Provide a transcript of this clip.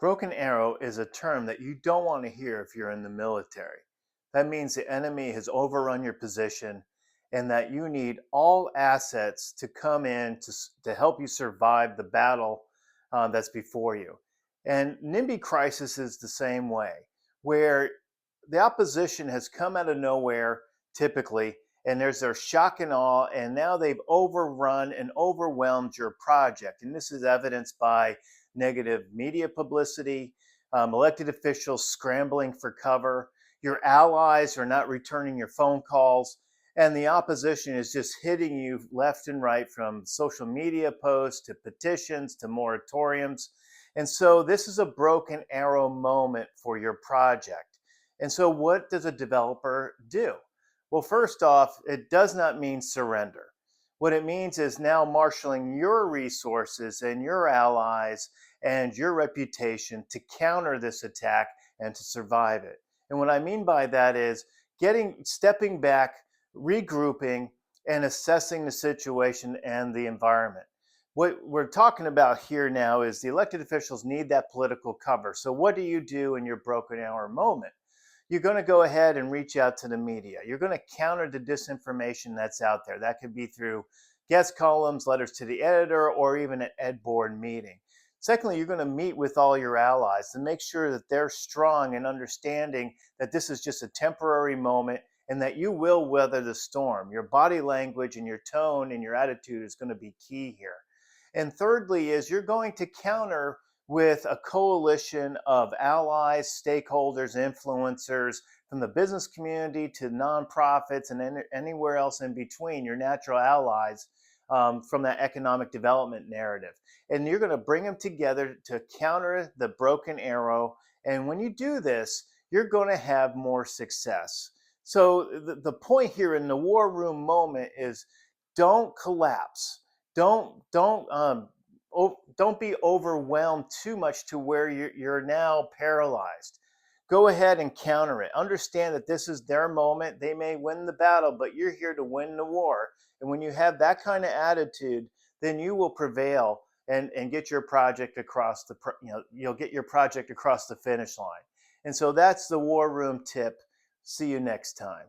Broken arrow is a term that you don't want to hear if you're in the military. That means the enemy has overrun your position and that you need all assets to come in to help you survive the battle that's before you. And NIMBY crisis is the same way, where the opposition has come out of nowhere typically, and there's their shock and awe, and now they've overrun and overwhelmed your project. And this is evidenced by negative media publicity, elected officials scrambling for cover, your allies are not returning your phone calls, and the opposition is just hitting you left and right from social media posts to petitions to moratoriums. And so this is a broken arrow moment for your project. And so what does a developer do? Well, first off, it does not mean surrender. What it means is now marshaling your resources and your allies and your reputation to counter this attack and to survive it. And what I mean by that is stepping back, regrouping, and assessing the situation and the environment. What we're talking about here now is the elected officials need that political cover. So what do you do in your broken arrow moment? You're going to go ahead and reach out to the media. You're going to counter the disinformation that's out there. That could be through guest columns, letters to the editor, or even an ed board meeting. Secondly, you're going to meet with all your allies and make sure that they're strong in understanding that this is just a temporary moment and that you will weather the storm. Your body language and your tone and your attitude is going to be key here. And thirdly is you're going to counter with a coalition of allies, stakeholders, influencers from the business community to nonprofits and anywhere else in between, your natural allies from that economic development narrative. And you're going to bring them together to counter the broken arrow. And when you do this, you're going to have more success. So the point here in the war room moment is don't collapse. Don't be overwhelmed too much to where you're now paralyzed. Go ahead and counter it. Understand that this is their moment. They may win the battle, but you're here to win the war. And when you have that kind of attitude, then you will prevail and get your project across you'll get your project across the finish line. And so that's the war room tip. See you next time.